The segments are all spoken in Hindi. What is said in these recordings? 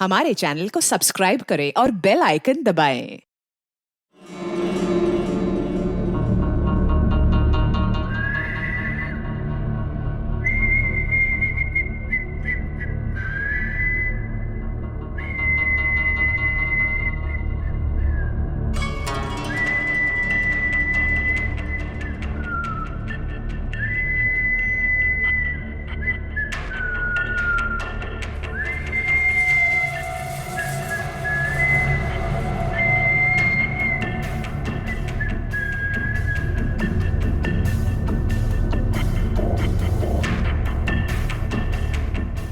हमारे चैनल को सब्सक्राइब करें और बेल आइकन दबाएं।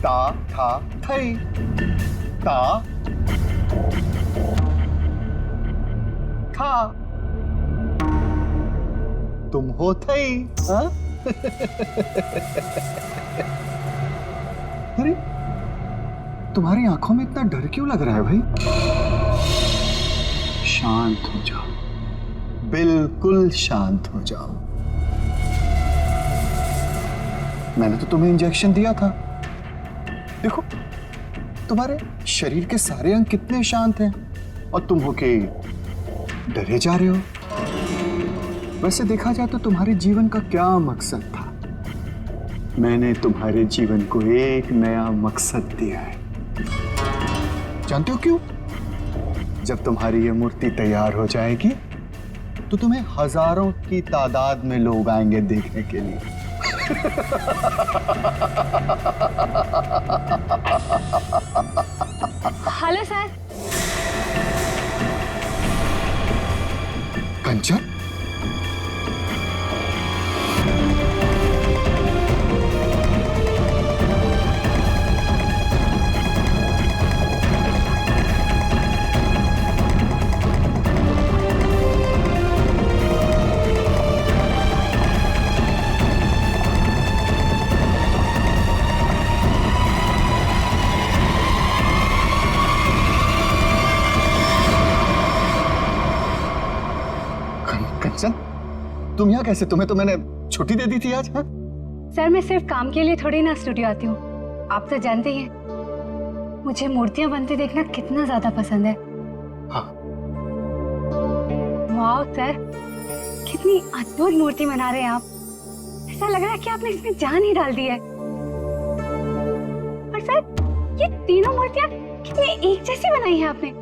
ता था थई ता था तुम हो थई। हाँ? अरे तुम्हारी आंखों में इतना डर क्यों लग रहा है भाई? शांत हो जाओ, बिल्कुल शांत हो जाओ। मैंने तो तुम्हें इंजेक्शन दिया था। देखो तुम्हारे शरीर के सारे अंग कितने शांत हैं और तुम हो के डरे जा रहे हो। वैसे देखा जाए तो तुम्हारे जीवन का क्या मकसद था? मैंने तुम्हारे जीवन को एक नया मकसद दिया है। जानते हो क्यों? जब तुम्हारी ये मूर्ति तैयार हो जाएगी तो तुम्हें हजारों की तादाद में लोग आएंगे देखने के लिए। Hello sir. कंचन, कंचन तुम यहाँ कैसे? तुम्हें तो मैंने छुट्टी दे दी थी आज। हाँ? सर मैं सिर्फ काम के लिए थोड़ी ना स्टूडियो आती हूँ, आप तो जानते ही हैं मुझे मूर्तियां बनते देखना कितना ज्यादा पसंद है। हाँ। वाह सर, कितनी अद्भुत मूर्ति बना रहे हैं आप। ऐसा लग रहा है कि आपने इसमें जान ही डाल दी है। और सर ये तीनों मूर्तियां कितनी एक जैसी बनाई है आपने।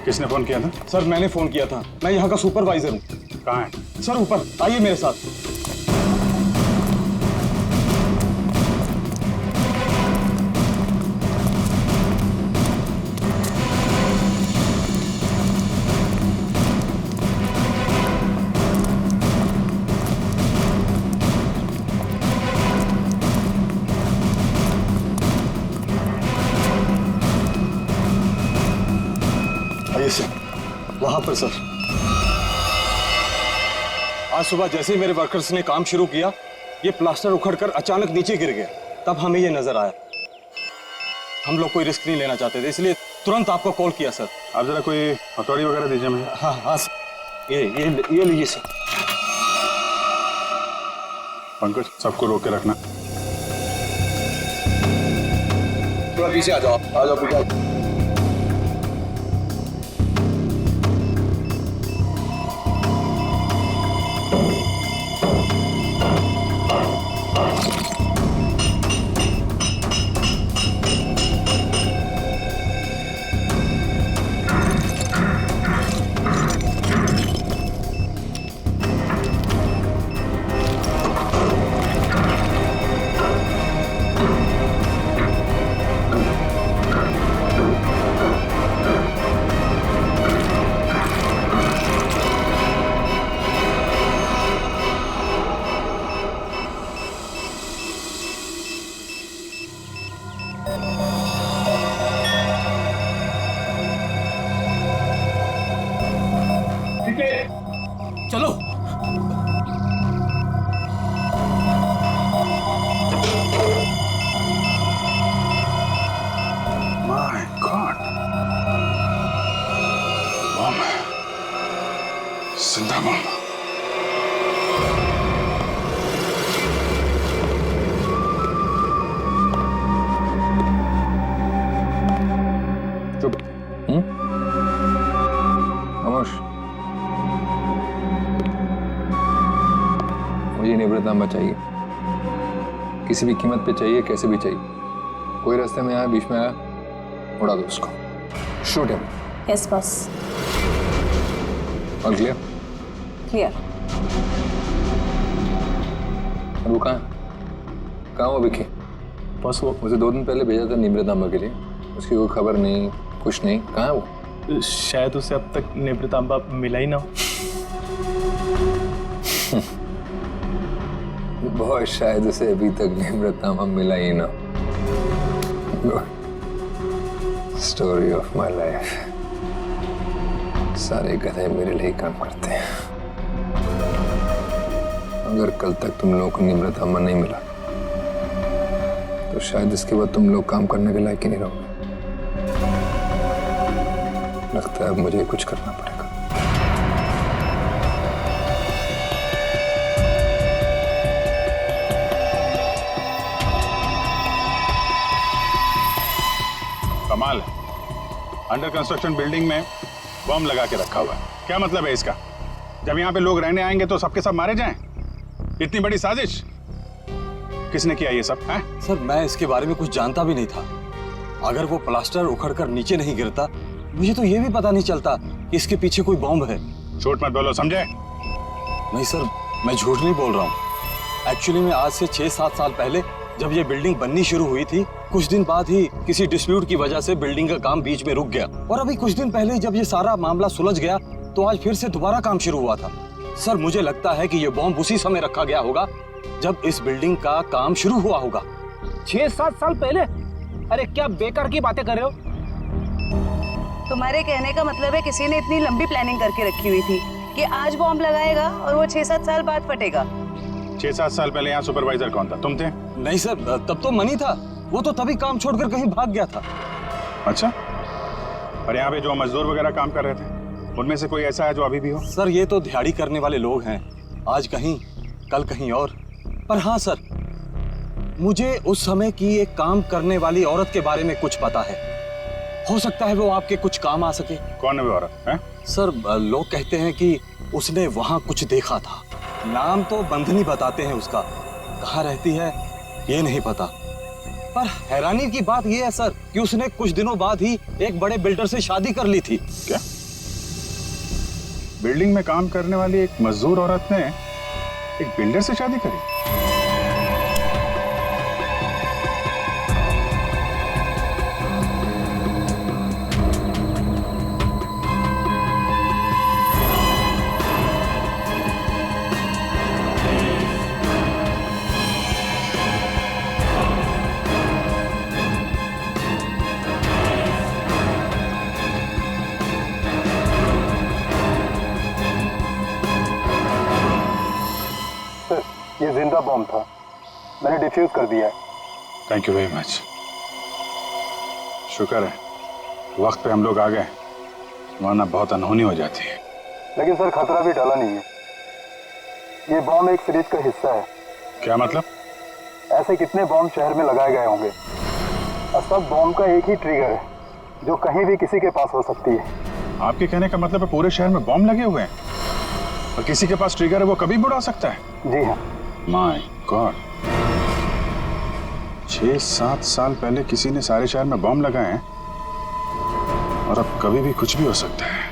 किसने फोन किया था? सर मैंने फोन किया था, मैं यहाँ का सुपरवाइजर हूँ। कहाँ है? सर ऊपर आइए मेरे साथ। आइए सर, वहां पर सर। आज सुबह जैसे ही मेरे वर्कर्स ने काम शुरू किया, ये प्लास्टर उखड़कर अचानक नीचे गिर गया। तब हमें ये नजर आया। हम लोग कोई रिस्क नहीं लेना चाहते थे, इसलिए तुरंत आपको कॉल किया सर। आप जरा कोई हथौड़ी वगैरह दीजिए मुझे। हाँ हाँ सर, ये लीजिए सर। पंकज, सबको रोक के रखना। थोड़ा पीछे आ जाओ पीछे। चलो। माय गॉड, बम है, जिंदा बम। चुप। खामोश। मुझे निवृत्तांबा चाहिए, किसी भी कीमत पे चाहिए, कैसे भी चाहिए। कोई रास्ते में आया, बीच में आया, उड़ा दो उसको। Shoot him. Yes boss. और क्लियर? क्लियर। और वो कहाँ वो विकी? बस वो मुझे 2 दिन पहले भेजा था निवृत्तांबा के लिए, उसकी कोई खबर नहीं, कुछ नहीं। कहाँ है वो? शायद उसे अब तक निवृत्तांबा मिला ही ना हो। बहुत शायद उसे अभी तक निवृत्तांबा मिला ही ना। Story of my life. सारे गधे मेरे लिए काम करते हैं। अगर कल तक तुम लोगों को निवृत्तांबा नहीं मिला तो शायद इसके बाद तुम लोग काम करने के लायक ही नहीं रहोगे। लगता है अब मुझे कुछ करना पड़ेगा। कमाल है, अंडर कंस्ट्रक्शन बिल्डिंग में बम लगा के रखा हुआ है। क्या मतलब है इसका? जब यहाँ पे लोग रहने आएंगे तो सबके सब मारे जाएं? इतनी बड़ी साजिश किसने किया ये सब है? सर मैं इसके बारे में कुछ जानता भी नहीं था। अगर वो प्लास्टर उखड़कर नीचे नहीं गिरता, मुझे तो ये भी पता नहीं चलता कि इसके पीछे कोई बॉम्ब है। झूठ मत बोलो, समझे? नहीं सर, मैं झूठ नहीं बोल रहा हूँ। एक्चुअली में आज से 6-7 साल पहले जब ये बिल्डिंग बननी शुरू हुई थी, कुछ दिन बाद ही किसी डिस्प्यूट की वजह से बिल्डिंग का काम बीच में रुक गया। और अभी कुछ दिन पहले जब ये सारा मामला सुलझ गया तो आज फिर से दोबारा काम शुरू हुआ था। सर मुझे लगता है कि ये बॉम्ब उसी समय रखा गया होगा जब इस बिल्डिंग का काम शुरू हुआ होगा। 6-7 साल पहले? अरे क्या बेकार की बातें कर रहे हो? तुम्हारे कहने का मतलब है किसी ने इतनी लंबी प्लानिंग करके रखी हुई थी कि आज बॉम्ब लगाएगा और वो 6-7 साल बाद फटेगा। 6-7 साल पहले यहाँ सुपरवाइजर कौन था? तुम थे? नहीं सर, तब तो मनी था। वो तो तभी काम छोड़कर कहीं भाग गया था। अच्छा, और यहाँ पे जो मजदूर वगैरह काम कर रहे थे उनमें से कोई ऐसा है जो अभी भी हो? सर ये तो दिहाड़ी करने वाले लोग हैं, आज कहीं कल कहीं और। पर हाँ सर, मुझे उस समय की एक काम करने वाली औरत के बारे में कुछ पता है। हो सकता है वो आपके कुछ काम आ सके। कौन है वो औरत है? सर लोग कहते हैं कि उसने वहां कुछ देखा था। नाम तो बंधनी बताते हैं उसका, कहाँ रहती है ये नहीं पता। पर हैरानी की बात ये है सर कि उसने कुछ दिनों बाद ही एक बड़े बिल्डर से शादी कर ली थी। क्या बिल्डिंग में काम करने वाली एक मजदूर औरत ने एक बिल्डर से शादी करी? ये जिंदा बॉम्ब था, मैंने डिफ्यूज कर दिया है। Thank you very much. शुक्र है वक्त पे हम लोग आ गए, वरना बहुत अनहोनी हो जाती है। लेकिन सर खतरा भी टला नहीं है। ये बॉम्ब एक सीरीज का हिस्सा है। क्या मतलब? ऐसे कितने बॉम्ब शहर में लगाए गए होंगे और सब बॉम्ब का एक ही ट्रिगर है जो कहीं भी किसी के पास हो सकती है। आपके कहने का मतलब है पूरे शहर में बॉम्ब लगे हुए हैं और किसी के पास ट्रिगर है, वो कभी भी उड़ा सकता है? जी हाँ। माय गॉड, 6-7 साल पहले किसी ने सारे शहर में बॉम्ब लगाए हैं और अब कभी भी कुछ भी हो सकता है।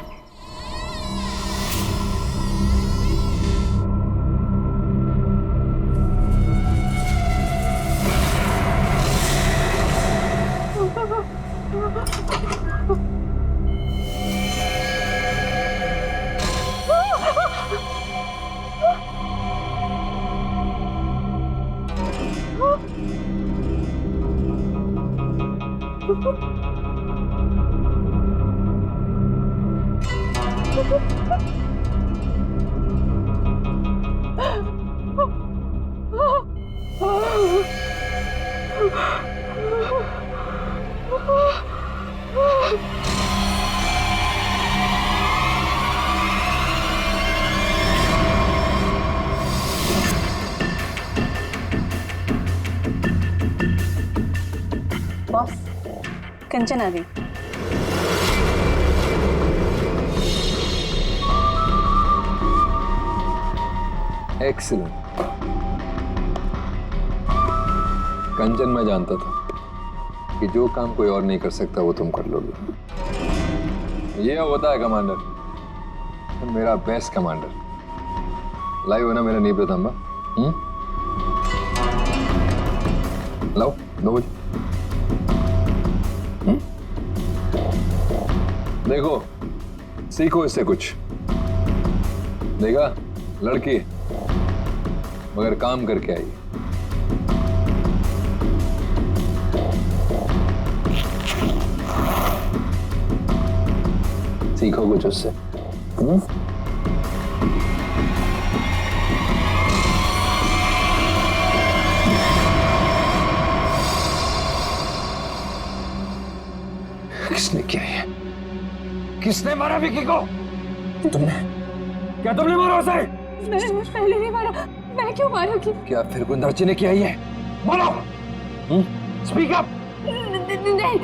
बॉस, कंचन आ गई। एक्सीलेंट। कंचन, मैं जानता था कि जो काम कोई और नहीं कर सकता वो तुम कर लोगे। ये होता है कमांडर, मेरा बेस्ट कमांडर। लाइव है ना मेरा नीब रतंबा? लाओ 2 बजे। देखो, सीखो इससे कुछ। देखा, लड़की मगर काम करके आई। सीखो कुछ उससे। किसने किया ये? किसने मारा विकी को? तुमने? क्या तुमने मारा उसे? मैं पहले नहीं मारा। मैं क्यों मारूंगी? क्या फिर गुंदर्ची ने किया ये? बोलो। Speak up. नहीं,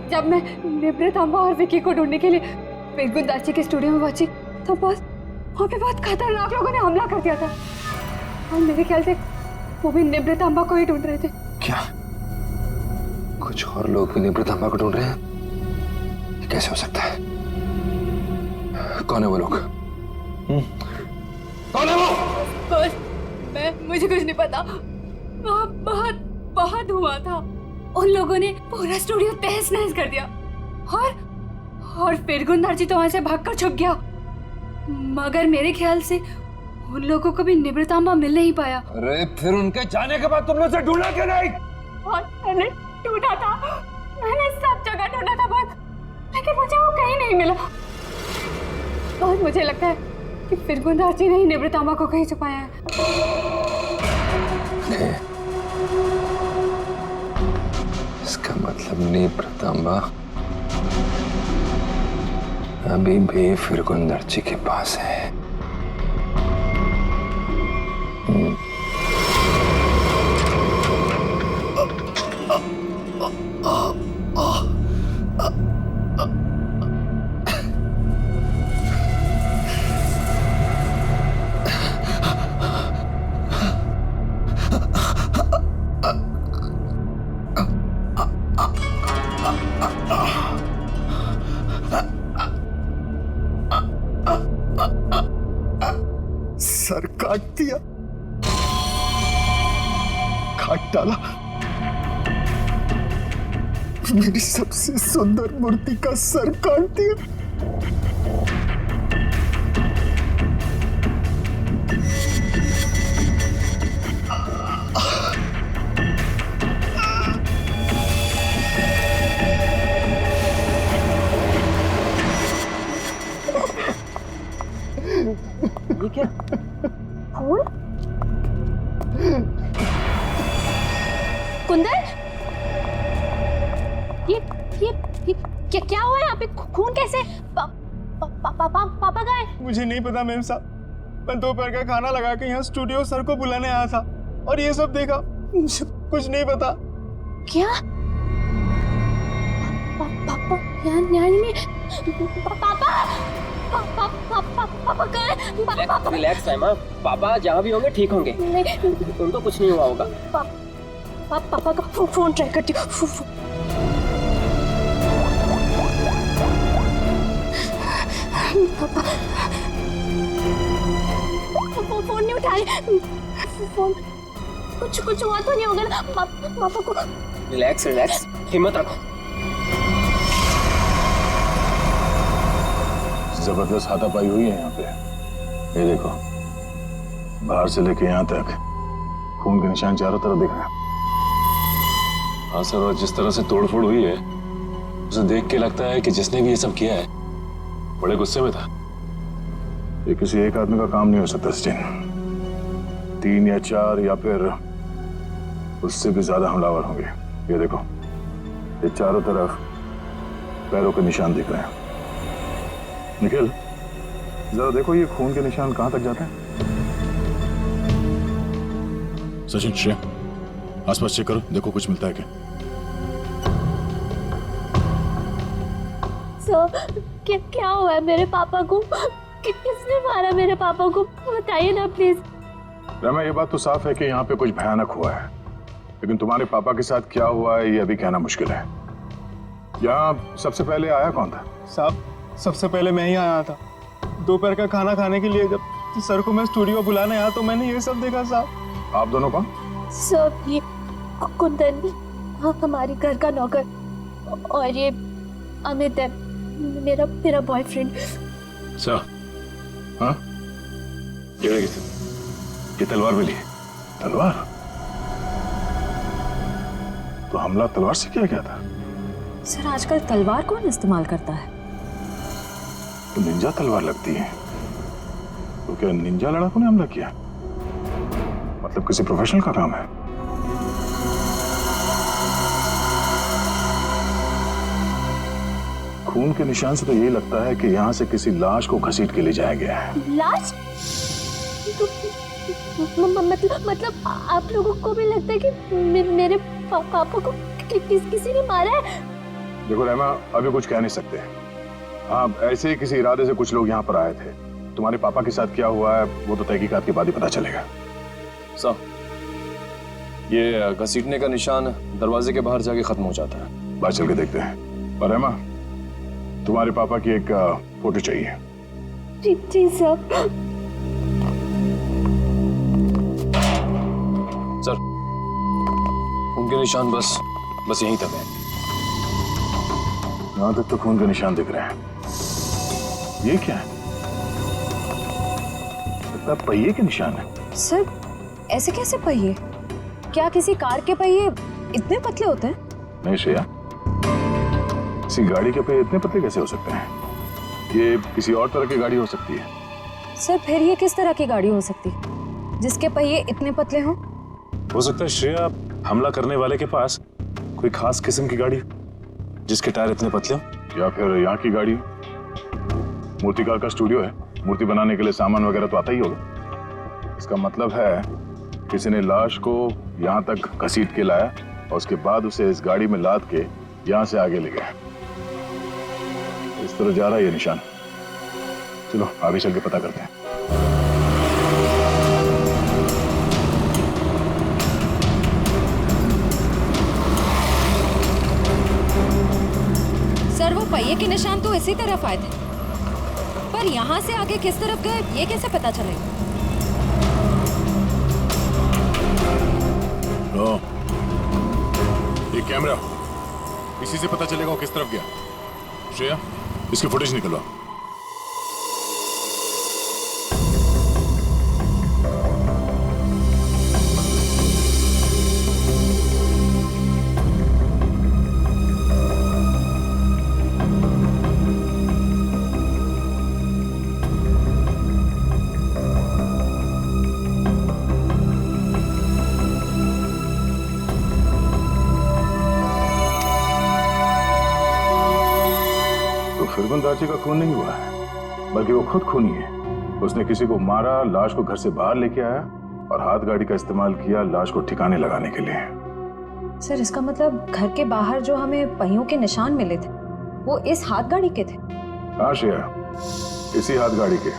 जब मैं निब्रतांबा और विकी को ढूंढने के लिए गुंदाची के स्टूडियो में पहुंची तो बस वहाँ पे बहुत खतरनाक लोगों ने हमला कर दिया था और मेरे ख्याल से वो भी निब्रतांबा को ही ढूंढ रहे थे। क्या कुछ और लोग भी निब्रतांबा को ढूंढ रहे हैं? ये कैसे हो सकता है? कौन है वो लोग? कौन है वो? बस मुझे कुछ नहीं पता। वहाँ बहुत हुआ था। उन लोगों ने पूरा स्टूडियो तहस नहस कर दिया और फिर गुंदाची तो वहां से भागकर छुप गया। मगर मेरे ख्याल से उन लोगों को भी निब्रतांबा मिल नहीं पाया। अरे फिर उनके जाने के बाद तुमने उसे ढूंढा क्यों नहीं? और मैंने ढूंढा था, मैंने सब जगह ढूंढा था बहुत, लेकिन मुझे वो कहीं नहीं मिला। और मुझे लगता है कि फिर गुंदाची ने ही निब्रतांबा को कहीं छुपाया है। इसका मतलब निब्रतांबा अभी भी फिर गुंदर्ची के पास है। सर काट दिया, काट डाला मेरी सबसे सुंदर मूर्ति का सर काट दिया। ये क्या? फूल? कुंदन, ये क्या हुआ यहाँ पे? खून कैसे? पापा कहाँ है? मुझे नहीं पता मैम साहब, मैं दोपहर का खाना लगा के यहाँ स्टूडियो सर को बुलाने आया था और ये सब देखा। मुझे कुछ नहीं पता। क्या? पापा यहाँ नहीं। पापा कहाँ है? रिलैक्स है माँ, पापा जहाँ भी होंगे ठीक होंगे, उनको कुछ नहीं हुआ होगा। पापा का फोन ट्राई करती हूँ। पापा फोन नहीं उठा रहे। फोन कुछ हुआ तो नहीं होगा ना पापा को? रिलैक्स, हिम्मत रखो। जबरदस्त हाथापाई हुई है यहाँ पे। ये देखो, बाहर से लेके यहाँ तक खून के निशान चारों तरफ दिख रहे हैं। हाँ सर, और जिस तरह से तोड़फोड़ हुई है उसे देख के लगता है कि जिसने भी ये सब किया है बड़े गुस्से में था। ये किसी एक आदमी का काम नहीं हो सकता सचिन, 3 या 4 या फिर उससे भी ज्यादा हमलावर होंगे। ये देखो, ये चारों तरफ पैरों के निशान दिख रहे हैं। निखिल, जरा देखो ये खून के निशान कहां तक जाते हैं। सचिन, श्रेया, आसपास चेक करो, देखो कुछ मिलता है क्या। क्या हुआ है मेरे पापा को? किसने मारा मेरे पापा को? बताइए ना प्लीज। रमा, ये बात तो साफ है कि यहाँ पे कुछ भयानक हुआ है, लेकिन तुम्हारे पापा के साथ क्या हुआ है ये अभी कहना मुश्किल है। यहाँ सबसे पहले आया कौन था? साहब, सबसे पहले मैं ही आया था। दोपहर का खाना खाने के लिए जब सर को मैं स्टूडियो बुलाने आया तो मैंने ये सब देखा। साहब, आप दोनों कौन? सर, ये कुंदन हमारी घर का नौकर और ये अमित है मेरा बॉयफ्रेंड। सर, हाँ, ये तलवार मिली है। तलवार? तो हमला तलवार से किया गया था? सर, आजकल तलवार कौन इस्तेमाल करता है? तो निंजा तलवार लगती है। तो क्या निंजा लड़ाकों ने हमला किया? मतलब किसी प्रोफेशनल का काम है। खून के निशान से तो यही लगता है कि यहाँ से किसी लाश को घसीट के ले जाया गया है। लाश? मतलब आप लोगों को भी लगता है कि मेरे पापा को किसी ने मारा है? देखो रहमा, अभी कुछ कह नहीं सकते। हाँ, ऐसे ही किसी इरादे से कुछ लोग यहाँ पर आए थे। तुम्हारे पापा के साथ क्या हुआ है वो तो तहकीकात के बाद ही पता चलेगा। सर, ये घसीटने का निशान दरवाजे के बाहर जाके खत्म हो जाता है। बाहर चल के देखते हैं। पर रहमा, तुम्हारे पापा की एक फोटो चाहिए। जी सर। सर, उनके निशान बस यहीं तक है। यहाँ तक तो खून के निशान दिख रहे हैं। ये क्या है? लगता है पहिए के निशान है। सर, ऐसे कैसे पहिए? क्या किसी कार के पहिए इतने पतले होते हैं? नहीं श्रेया, किसी गाड़ी के पहिए इतने पतले कैसे हो सकते हैं? ये किसी और तरह की गाड़ी हो सकती है। सर, फिर ये किस तरह की गाड़ी हो सकती जिसके पहिए इतने पतले हों? हो सकता है श्रेया, हमला करने वाले के पास कोई खास किस्म की गाड़ी जिसके टायर इतने पतले हो। या फिर यहाँ की गाड़ी। मूर्तिकार का स्टूडियो है, मूर्ति बनाने के लिए सामान वगैरह तो आता ही होगा। इसका मतलब है किसी ने लाश को यहाँ तक घसीट के लाया और उसके बाद उसे इस गाड़ी में लाद के यहाँ से आगे ले गया। इस तरह जा रहा है ये निशान। चलो आगे चल के पता करते हैं। सर, वो पहिए के निशान तो इसी तरफ आए थे, पर यहाँ से आगे किस तरफ गए ये कैसे पता चलेगा? ये कैमरा, इसी से पता चलेगा वो किस तरफ गया। श्रेया, इसकी फुटेज निकलवा। फिरगुन दाची का खून नहीं हुआ है, बल्कि वो खुद खूनी है। उसने किसी को मारा, लाश को घर से बाहर लेके आया और हाथ गाड़ी का इस्तेमाल किया लाश को ठिकाने लगाने के लिए। सर इसका मतलब घर के बाहर जो हमें पहियों के निशान मिले थे वो इस हाथ गाड़ी के थे? हाँ श्रेया, इसी हाथ गाड़ी के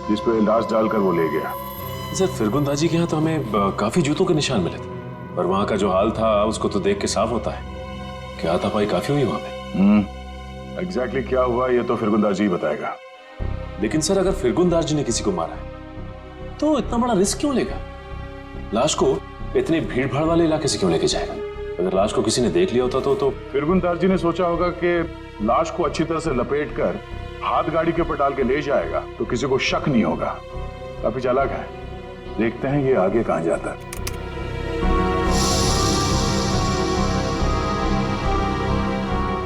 जिस पे लाश डालकर वो ले गया। सर फिरगुन दाजी के यहाँ तो हमें काफी जूतों के निशान मिले थे, पर वहाँ का जो हाल था उसको तो देख के साफ होता है कि हाथापाई काफी हुई वहाँ पे। एग्जैक्टली क्या हुआ ये तो फिरगुन दाजी ही बताएगा। लेकिन सर अगर फिरगुन दाजी ने किसी को मारा है तो इतना बड़ा रिस्क क्यों लेगा? लाश को इतने भीड़ भाड़ वाले इलाके से क्यों लेके जाएगा? अगर लाश को किसी ने देख लिया होता तो फिरगुन दाजी ने सोचा होगा कि लाश को अच्छी तरह से लपेटकर हाथ गाड़ी के ऊपर डाल के ले जाएगा तो किसी को शक नहीं होगा। काफी चालाक है, देखते हैं ये आगे कहां जाता है।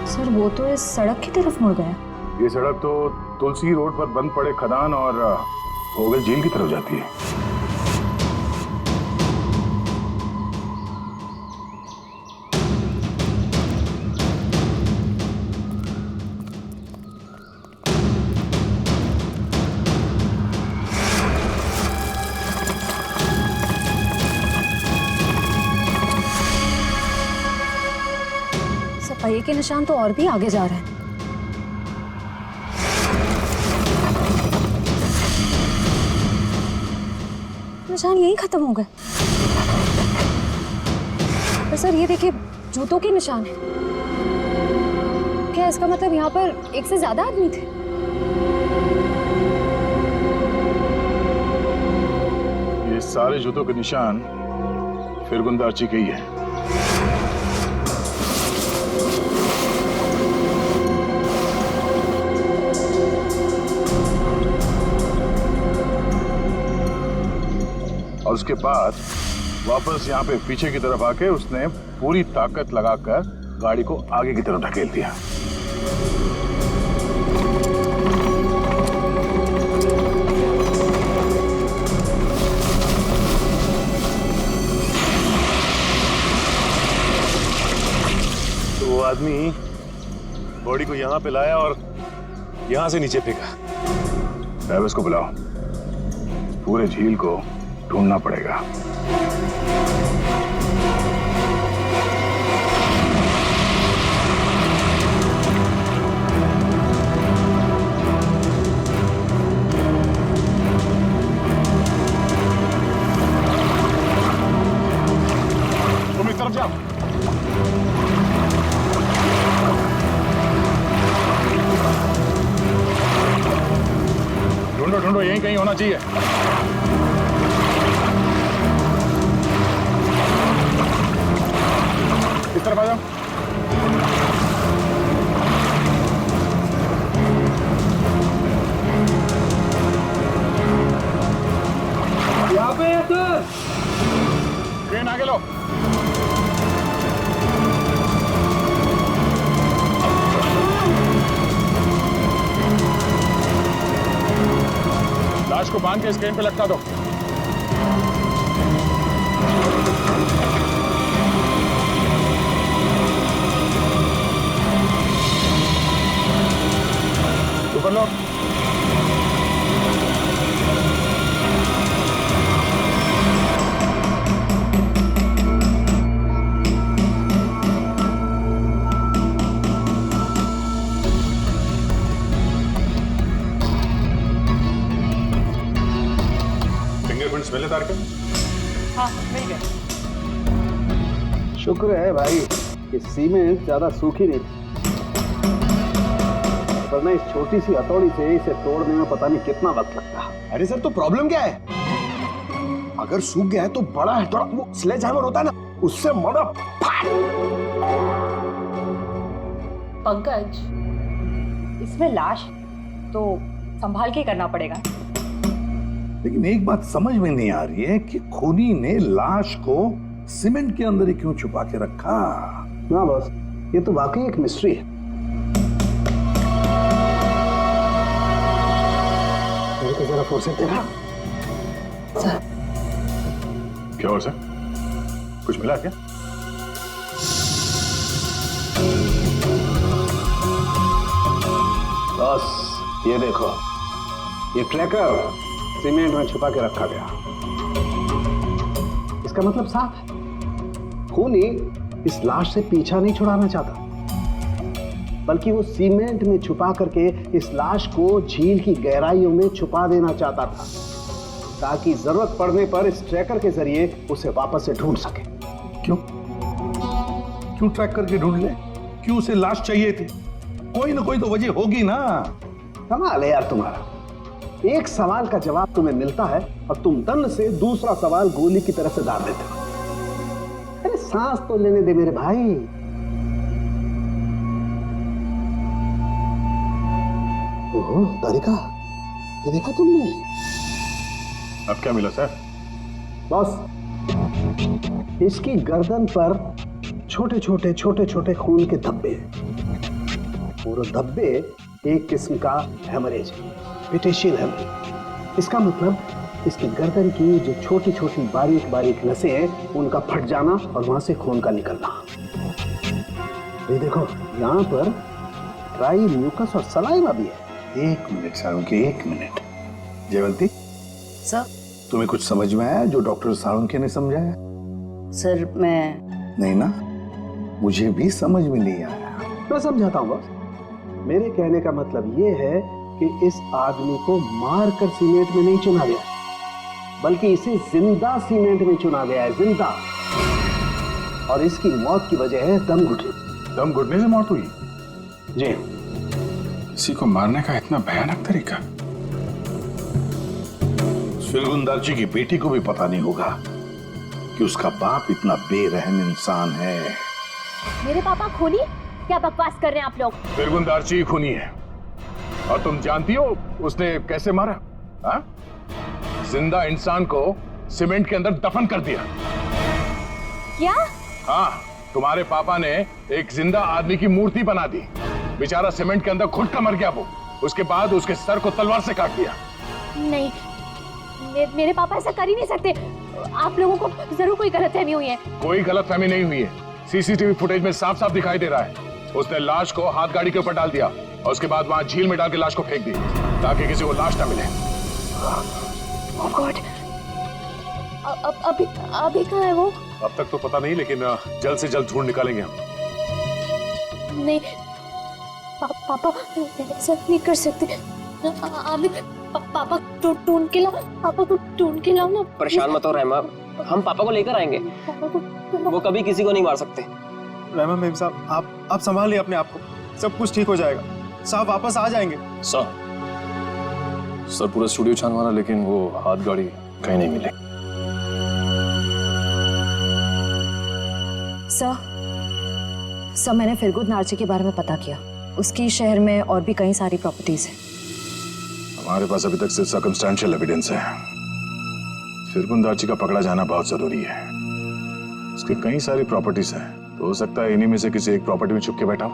सर वो तो इस सड़क की तरफ मुड़ गया। ये सड़क तो तुलसी रोड पर बंद पड़े खदान और भोगल झील की तरफ जाती है। पहिए के निशान तो और भी आगे जा रहे हैं। निशान यहीं खत्म हो गए। पर सर ये देखिए जूतों के निशान है। क्या इसका मतलब यहाँ पर एक से ज्यादा आदमी थे? ये सारे जूतों के निशान फिरगुन दाची के ही है। और उसके बाद वापस यहाँ पे पीछे की तरफ आके उसने पूरी ताकत लगाकर गाड़ी को आगे की तरफ ढकेल दिया। तो वो आदमी बॉडी को यहाँ पे लाया और यहाँ से नीचे फेंका। ट्रैविस को बुलाओ, पूरे झील को ढूंढना पड़ेगा। तुम इस तरफ जाओ। ढूंढो ढूंढो, यहीं कहीं होना चाहिए। इस तरफ आ जाओ। यहाँ पे है सर। ट्रेन आगे लो। लाश को बांध के इस क्रेन पे लटका दो। ऊपर लो। फिंगरप्रिंट्स मिले तार के? हाँ मिल गए। शुक्र है भाई कि सीमेंट ज्यादा सूखी नहीं थी, वरना इस छोटी सी हथौड़ी से इसे तोड़ने में पता नहीं कितना वक्त लगता। अरे सर तो प्रॉब्लम क्या है? अगर सूख गया है तो बड़ा हथौड़ा, वो स्लेज हैमर होता है ना, उससे मारो। पंकज, इसमें लाश तो संभाल के करना पड़ेगा। लेकिन एक बात समझ में नहीं आ रही है कि खूनी ने लाश को सीमेंट के अंदर ही क्यों छुपा के रखा? ना बॉस, ये तो वाकई एक मिस्ट्री है। मेरे को जरा फुर्सत दे रहा। सर क्या हो सर, कुछ मिला क्या? बस ये देखो, ये ट्रैकर सीमेंट में छुपा के रखा गया। इसका मतलब साफ है, खूनी इस लाश से पीछा नहीं छुड़ाना चाहता, बल्कि वो सीमेंट में छुपा करके इस लाश को झील की गहराइयों में छुपा देना चाहता था, ताकि जरूरत पड़ने पर इस ट्रैकर के जरिए उसे वापस से ढूंढ सके। क्यों क्यों ट्रैक करके ढूंढ ले? क्यों उसे लाश चाहिए थी? कोई ना कोई तो वजह होगी ना। कमाल है यार तुम्हारा, एक सवाल का जवाब तुम्हें मिलता है और तुम दंड से दूसरा सवाल गोली की तरह से दाग देते हो। अरे सांस तो लेने दे मेरे भाई। ओहो तारिका, ये देखा तुमने? अब क्या मिला सर? बॉस, इसकी गर्दन पर छोटे छोटे खून के धब्बे हैं। और धब्बे एक किस्म का हेमरेज, पेटेशियल हेमरेज। इसका मतलब इसकी गर्दन की जो छोटी छोटी बारीक नसें हैं, उनका फट जाना और वहां से खून का निकलना। ये देखो, यहाँ पर ड्राई म्यूकस और सलाइवा भी है। एक मिनट साळुंखे, एक मिनट। जयवंती, सर। तुम्हें कुछ समझ में आया जो डॉक्टर साळुंखे ने समझाया? सर मैं नहीं ना, मुझे भी समझ में नहीं आया। मैं समझाता हूँ बॉस। मेरे कहने का मतलब ये है कि इस आदमी को मारकर सीमेंट में नहीं चुना गया, बल्कि इसे जिंदा सीमेंट में चुना गया है, जिंदा। और इसकी मौत की वजह है दम घुटने। दम घुटने से मौत हुई? जी। किसी को मारने का इतना भयानक तरीका? फिरगुंदारजी की बेटी को भी पता नहीं होगा कि उसका बाप इतना बेरहम इंसान है। मेरे पापा खूनी? क्या बकवास कर रहे हैं आप लोग? फिरगुंदारजी खूनी है, और तुम जानती हो उसने कैसे मारा? हा? जिंदा इंसान को सीमेंट के अंदर दफन कर दिया। क्या? हाँ, तुम्हारे पापा ने एक जिंदा आदमी की मूर्ति बना दी। बेचारा सीमेंट के अंदर घुट कर मर गया वो। उसके बाद उसके सर को तलवार से काट दिया। नहीं, मेरे पापा ऐसा कर ही नहीं सकते। आप लोगों को जरूर कोई गलतफहमी हुई है। कोई गलतफहमी नहीं हुई है। सीसीटीवी फुटेज में साफ साफ दिखाई दे रहा है। उसने लाश को हाथ गाड़ी के ऊपर डाल दिया और उसके बाद वहां झील में डाल के लाश को फेंक दी, ताकि किसी को लाश ना मिले। Oh God! अभी कहाँ है वो? अब तक तो पता नहीं, लेकिन जल्द से जल्द ढूंढ निकालेंगे हम। नहीं, पापा ऐसा नहीं कर सकते। अभी पापा ढूंढ के लाओ, पापा को ढूंढ के लाओ ना। परेशान मत हो रहमा, हम पापा को लेकर आएंगे। वो कभी किसी को नहीं मार सकते। रहमा मेम साहब, आप संभालिए अपने आप को, सब कुछ ठीक हो जाएगा। साहब वापस आ जाएंगे। सर पूरा स्टूडियो छान मारा, लेकिन वो हाथ गाड़ी कहीं नहीं मिली। सर मैंने फिरगुंद नार्ची के बारे में पता किया। उसकी शहर में और भी कई सारी प्रॉपर्टीज हैं। हमारे पास अभी तक सिर्फ सर्कमस्टेंशियल एविडेंस है। फिरगुंद नार्ची का पकड़ा जाना बहुत जरूरी है। उसके कई सारी प्रॉपर्टीज हैं, तो हो सकता है इन्हीं में से किसी एक प्रॉपर्टी में छुप के बैठा हो।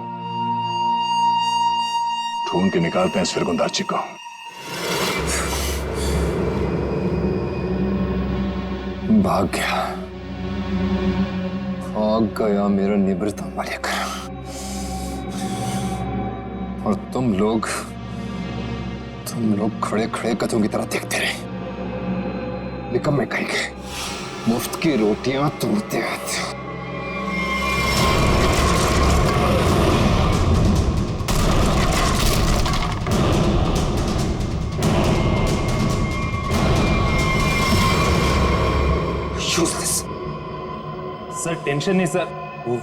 ढूंढ के निकालते हैं इस फिरगुंद नार्ची को। भाग गया मेरा निवृत्त मालिक। और तुम लोग खड़े खड़े कथों की तरह देखते रहे। निकम्मे कहेंगे, मुफ्त की रोटियां तोड़ते रहते। सर टेंशन नहीं सर,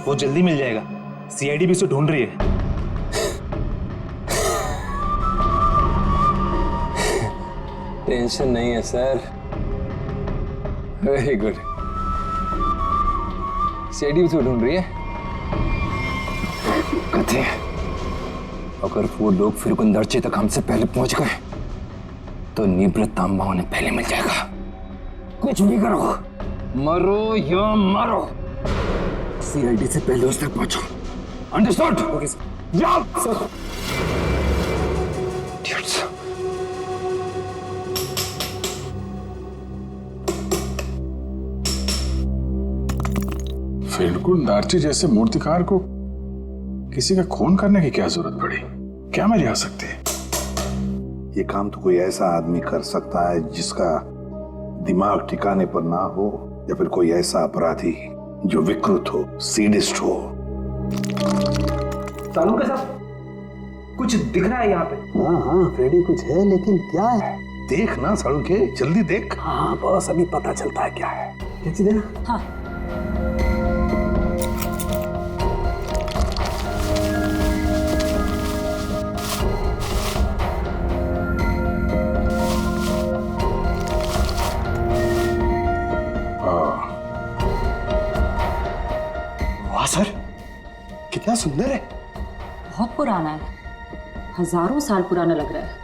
वो जल्दी मिल जाएगा। सीआईडी भी उसे ढूंढ रही है। टेंशन नहीं है सर, वेरी गुड। सीआईडी भी उसे ढूंढ रही है। कहते हैं अगर वो लोग फिरगुंद नार्ची तक हमसे पहले पहुंच गए तो निवृत्त तांबा उन्हें पहले मिल जाएगा। कुछ भी करो, मरो या मरो, सीआईडी से पहले उस तक पहुंचो। अंडरस्टूड? Okay sir. जाओ सर। फिरगुंद नार्ची जैसे मूर्तिकार को किसी का खून करने की क्या जरूरत पड़ी? क्या मेरी आ सकती है? ये काम तो कोई ऐसा आदमी कर सकता है जिसका दिमाग ठिकाने पर ना हो, या फिर कोई ऐसा अपराधी जो विकृत हो, सीडिस्ट हो। सालू साहब, कुछ दिख रहा है यहाँ पे? हाँ हाँ फ्रेडी, कुछ है, लेकिन क्या है? देख ना सालुके, जल्दी देख। हाँ बस अभी पता चलता है क्या है। क्या चीज है? हाँ। वाह सर, कितना सुंदर है। बहुत पुराना है, हजारों साल पुराना लग रहा है।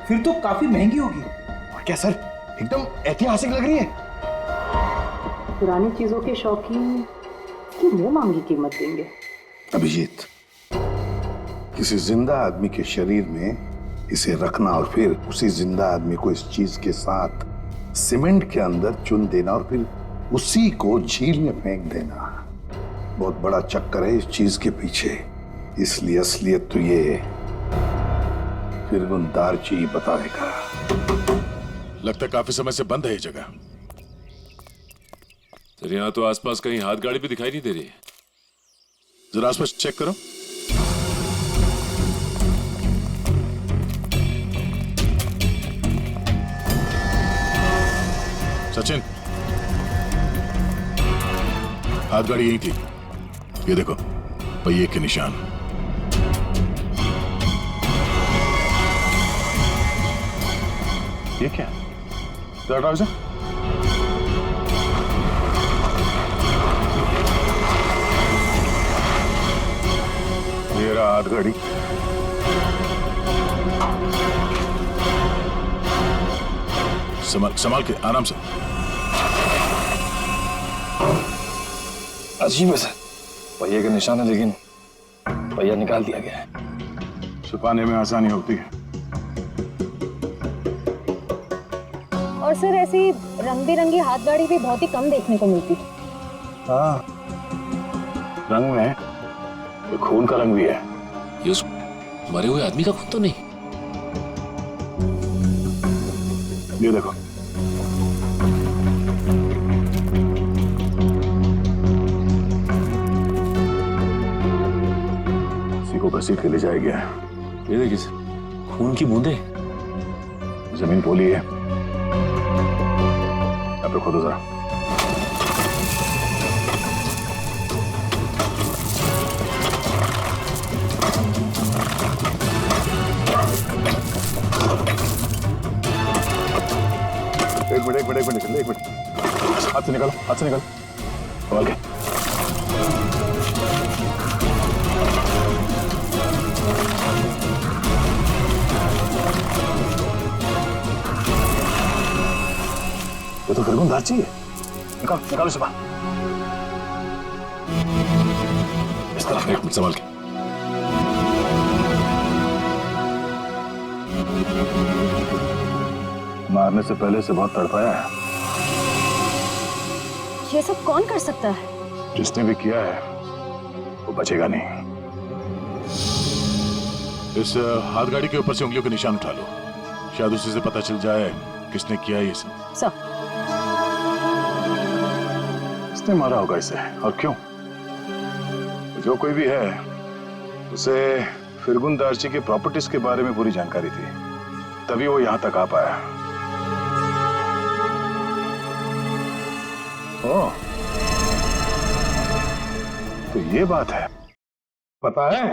फिर तो काफी महंगी होगी। और क्या सर, एकदम ऐतिहासिक लग रही है। पुरानी चीजों के शौकीन की मुंह मांगी कीमत देंगे। अभिजीत, किसी जिंदा आदमी के शरीर में इसे रखना और फिर उसी जिंदा आदमी को इस चीज के साथ सीमेंट के अंदर चुन देना और फिर उसी को झील में फेंक देना, बहुत बड़ा चक्कर है इस चीज के पीछे। इसलिए असलियत तो ये फिर दारची बताएगा। लगता है काफी समय से बंद है ये जगह। सर यहाँ तो आसपास कहीं हाथ गाड़ी भी दिखाई नहीं दे रही है। जरा आसपास चेक करो। सचिन, हाथ गाड़ी यही थी। ये देखो, पहिए के निशान। ये क्या? जरा इसे। ये रहा हाथ गाड़ी। संभाल के, आराम से। अजीब है सर, पहिए का निशान है लेकिन पहिया निकाल दिया गया है। छुपाने में आसानी होती है। और सर ऐसी रंग बिरंगी हाथ गाड़ी भी बहुत ही कम देखने को मिलती। हाँ, रंग में ये खून का रंग भी है। ये उस मरे हुए आदमी का खून तो नहीं? ये देखो, इसी को घसीट के ले जाया गया है। ये देखिए सर, खून की बूंदे। जमीन पोली है। यहाँ पे खोदो जरा। एक मिनट, हाथ से निकालो, संभाल के। ये तो फिर दारची है। निकालो सुबह। इस तरफ, एक मिनट, संभाल के। मारने से पहले से बहुत तड़पाया है। ये सब कौन कर सकता है? जिसने भी किया है वो बचेगा नहीं। इस हाथ गाड़ी के ऊपर से उंगलियों के निशान उठा लो, शायद उसी से पता चल जाए किसने किया ये सब। सर, किसने मारा होगा इसे और क्यों? जो कोई भी है, उसे फिरगुन दारची के प्रॉपर्टीज के बारे में पूरी जानकारी थी, तभी वो यहां तक आ पाया। ओह, तो ये बात है। पता है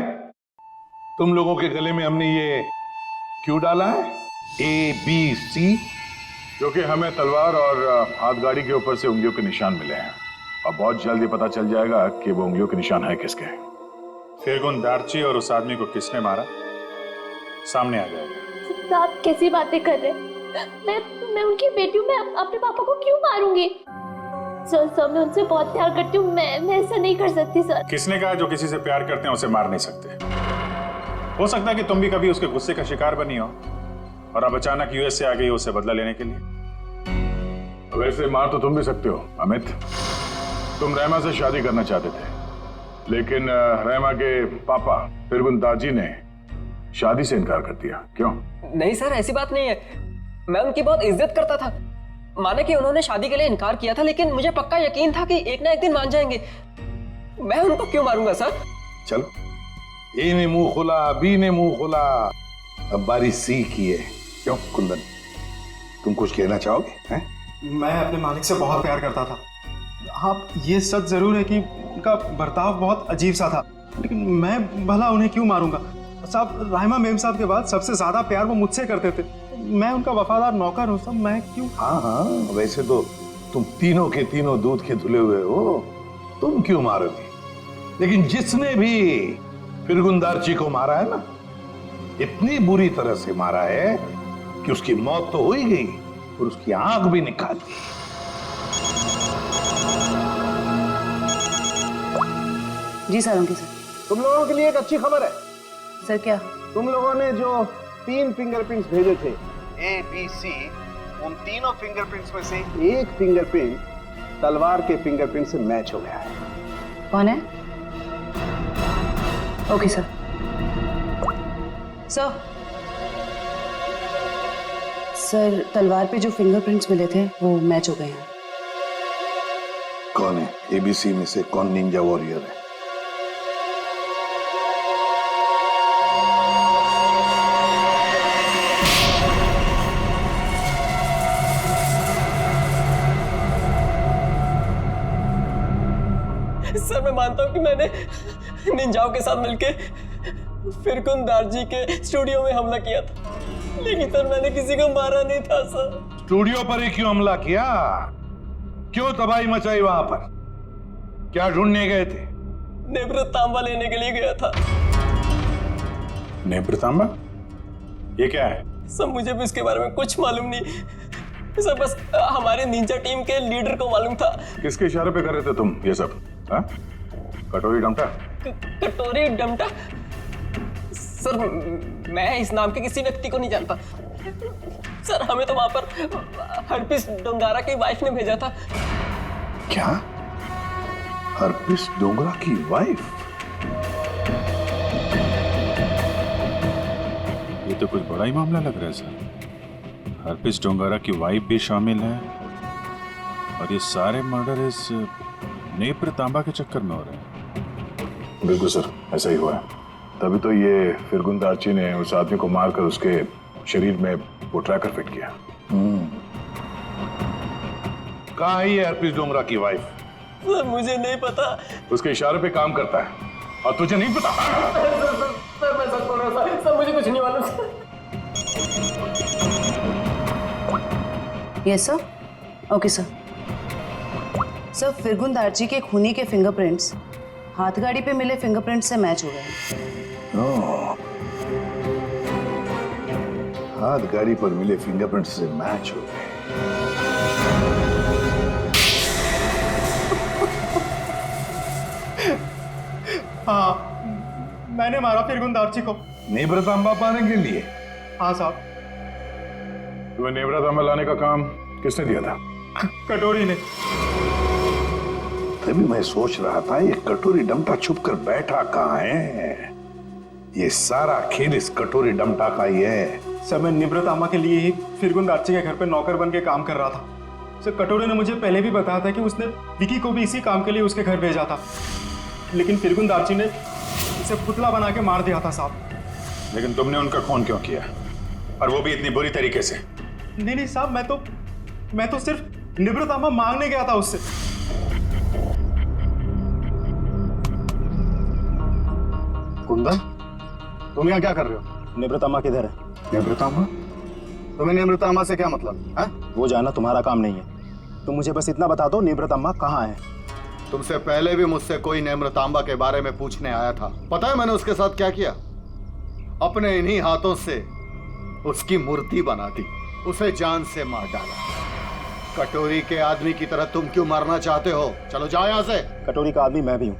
तुम लोगों के गले में हमने ये क्यों डाला है? ABC। क्योंकि हमें तलवार और हाथ गाड़ी के ऊपर से उंगलियों के निशान मिले हैं और बहुत जल्द ये पता चल जाएगा कि वो उंगलियों के निशान है किसके। फिरगुन दारची और उस आदमी को किसने मारा, सामने आ जाएगा। आप कैसी बातें कर रहे हैं? मैं उनकी बेटी हूँ, मैं अपने पापा को क्यों मारूंगी? सर मैं उनसे बहुत प्यार करती हूँ, मैं ऐसा नहीं कर सकती सर। किसने कहा जो किसी से प्यार करते हैं उसे मार नहीं सकते? हो सकता है कि तुम भी कभी उसके गुस्से का शिकार बनी हो और अब अचानक यूएस से आ गई हो उससे बदला लेने के लिए। वैसे मार तो तुम भी सकते हो अमित। तुम रहमा से शादी करना चाहते थे, लेकिन रहमा के पापा फिरगुन दारची ने शादी से इनकार कर दिया, क्यों? नहीं सर, ऐसी बात नहीं है। मैं उनकी बहुत इज्जत करता था। माने कि उन्होंने शादी के लिए इनकार किया था, लेकिन मुझे पक्का यकीन था कि एक ना एक दिन मान जाएंगे। मैं उनको क्यों मारूंगा सर? चलो, ए ने मुंह खोला, बी ने मुंह खोला, अब बारी सी की है। क्यों कुंदन, तुम कुछ कहना चाहोगे? हैं? मैं अपने मालिक से बहुत प्यार करता था। हाँ, ये सच जरूर है कि उनका बर्ताव बहुत अजीब सा था, लेकिन मैं भला उन्हें क्यों मारूंगा? साहब, राहिमा मेम साहब के बाद सबसे ज्यादा प्यार वो मुझसे करते थे। मैं उनका वफादार नौकर हूँ साहब, मैं क्यों? हाँ हाँ, वैसे तो तुम तीनों के तीनों दूध के धुले हुए हो, तुम क्यों मारोगे? लेकिन जिसने भी फिरगुंदारची को मारा है ना, इतनी बुरी तरह से मारा है कि उसकी मौत तो हो ही गई और उसकी आंख भी निकाल दी। जी सर, अंकित सर। तुम लोगों के लिए एक अच्छी खबर है। सर क्या? तुम लोगों ने जो 3 फिंगरप्रिंट्स भेजे थे, ए बी सी, उन तीनों फिंगरप्रिंट्स में से एक फिंगरप्रिंट तलवार के फिंगरप्रिंट से मैच हो गया है। कौन है? Okay sir. सर, तलवार पे जो फिंगरप्रिंट्स मिले थे वो मैच हो गए हैं। कौन है? एबीसी में से कौन निंजा वॉरियर है? सर, मैं मानता हूँ कि मैंने निंजाओं के साथ मिलके फिरगुंदारजी के स्टूडियो में हमला किया था, लेकिन सर मैंने किसी को मारा नहीं था सर। स्टूडियो पर ही क्यों हमला किया? क्यों तबाही मचाई वहां पर? क्या ढूंढने गए थे? नेत्रतांबा लेने के लिए गया था। नेत्रतांबा? ये क्या है? सर, मुझे भी इसके बारे में कुछ मालूम नहीं सर, बस हमारे निंजा टीम के लीडर को मालूम था। किसके इशारे पे कर रहे थे तुम ये सब? हाँ? कटोरी डमटा? कटोरी डमटा? सर, मैं इस नाम के किसी व्यक्ति को नहीं जानता सर। हमें तो वहां पर हरपिस डोंगारा की वाइफ ने भेजा था। क्या? हरपिस डोंगरा की वाइफ? ये तो कुछ बड़ा ही मामला लग रहा है सर। हरपिस डोंगारा की वाइफ भी शामिल है और ये सारे मर्डर इस नेत्रतांबा के चक्कर में हो रहे हैं। बिल्कुल सर, ऐसा ही हुआ है। तभी तो ये फिरगुंदारची ने उस आदमी को मारकर उसके शरीर में वो ट्रैकर फिट किया। कहाँ है ये हरपिस डोंगरा की वाइफ? सर, मुझे नहीं पता। उसके इशारे पे काम करता है और तुझे नहीं पता? सर, मैं सच बोल रहा हूँ सर, मुझे कुछ नहीं मालूम। Yes sir. Okay sir. Sir, फिरगुंदारजी के खूनी के फिंगरप्रिंट्स हाथगाड़ी पे मिले फिंगरप्रिंट से मैच हो गए। हाथ गाड़ी पर मिले फिंगरप्रिंट से मैच हो गए। हाँ, मैंने मारा फिरगुंदारची को। नेत्रतांबा पाने के लिए? हाँ साहब। तुम्हें नेत्रतांबा लाने का काम किसने दिया था? कटोरी ने। तभी मैं सोच रहा था ये कटोरी डमटा छुप कर बैठा कहाँ है। ये सारा खेल इस कटोरी डमटा का ही है। सर, मैं निब्रतामा के लिए ही फिरगुंदारची के घर पे नौकर बन के काम कर रहा था। सर, कटोरी ने मुझे पहले भी बताया था कि उसने विकी को भी इसी काम के लिए उसके घर भेजा था, लेकिन फिरगुंदारची ने उसे पुतला बना के मार दिया था साहब। लेकिन तुमने उनका खून क्यों किया, और वो भी इतनी बुरी तरीके से? नहीं साहब, मैं तो सिर्फ निब्रतामा मांगने गया था उससे। कुंदन, तुम यहाँ क्या कर रहे हो? निब्रतामा किधर है? नेत्रतांबा? तुम्हें नेत्रतांबा से क्या मतलब है? वो जानना तुम्हारा काम नहीं है। तुम मुझे बस इतना बता दो, निब्रतामा कहाँ है? तुमसे पहले भी मुझसे कोई नेत्रतांबा के बारे में पूछने आया था। पता है मैंने उसके साथ क्या किया? अपने इन्हीं हाथों से उसकी मूर्ति बना दी, उसे जान से मार डाला। कटोरी के आदमी की तरह तुम क्यों मरना चाहते हो? चलो जाओ यहाँ से। कटोरी का आदमी मैं भी हूँ,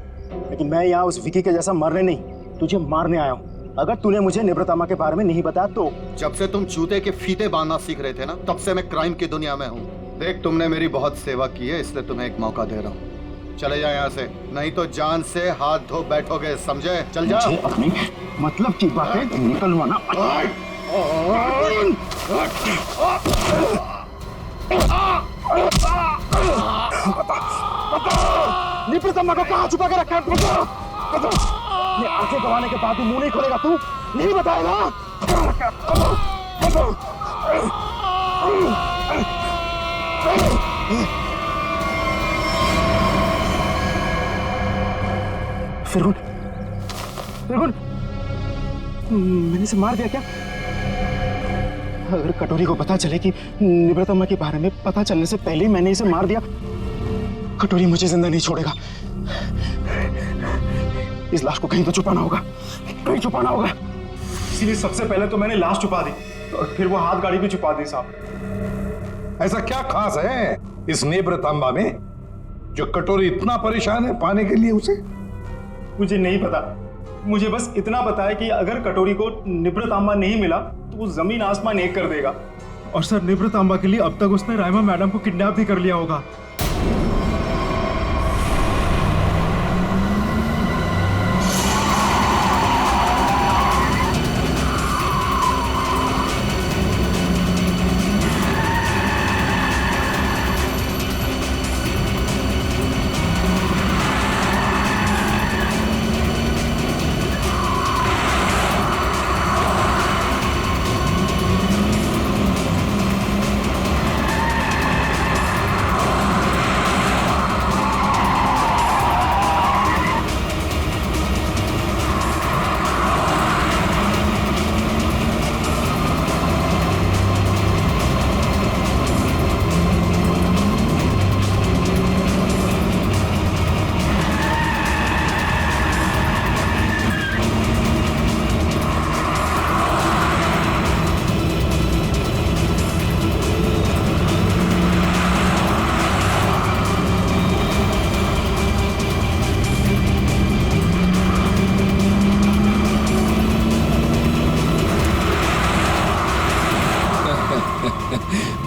लेकिन मैं यहाँ उस विकी के जैसा मरने नहीं, तुझे मारने आया हूँ। अगर तूने मुझे निब्रतामा के बारे में नहीं बताया तो। जब से तुम जूते के फीते बांधना सीख रहे थे ना, तब से मैं क्राइम की दुनिया में हूँ। देख, तुमने मेरी बहुत सेवा की है, इसलिए तुम्हें एक मौका दे रहा हूँ। चले जा यहाँ से, नहीं तो जान से हाथ धो बैठोगे, समझे? चल जा। मुझे अपनी मतलब की बातें निकलवाना। निपृतम्मा को कहाँ छुपा के रखा है? बता। ये आंखें गवाने के बाद भी मुंह नहीं खोलेगा तू? नहीं बताएगा? फिरगुन, फिरगुन, मैंने इसे मार दिया क्या? अगर कटोरी को पता चले कि निवृतम्मा के बारे में पता चलने से पहले ही मैंने इसे मार दिया, कटोरी मुझे जिंदा नहीं छोड़ेगा। इस लाश को कहीं तो छुपाना होगा, कहीं छुपाना होगा। इसीलिए सबसे पहले तो मैंने लाश छुपा दी और फिर वो हाथ गाड़ी भी छुपा दी। साहब, ऐसा क्या खास है इस निवृतम्मा में जो कटोरी इतना परेशान है पाने के लिए उसे? मुझे नहीं पता, मुझे बस इतना पता है कि अगर कटोरी को निवृतम्मा नहीं मिला तो वो जमीन आसमान एक कर देगा। और सर, निवृतम्मा के लिए अब तक उसने राइमा मैडम को किडनैप भी कर लिया होगा।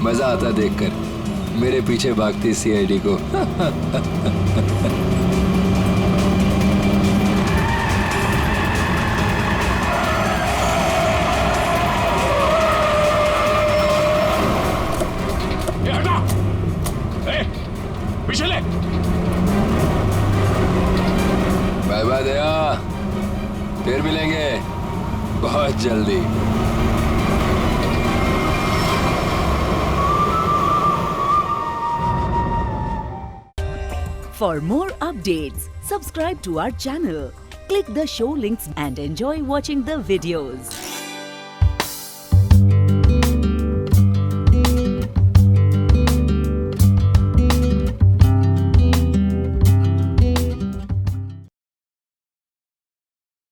मजा आता देखकर मेरे पीछे भागती सीआईडी को। पीछे ले। बाय बाय दया, फिर मिलेंगे बहुत जल्दी। For more updates, subscribe to our channel, click the show links and enjoy watching the videos.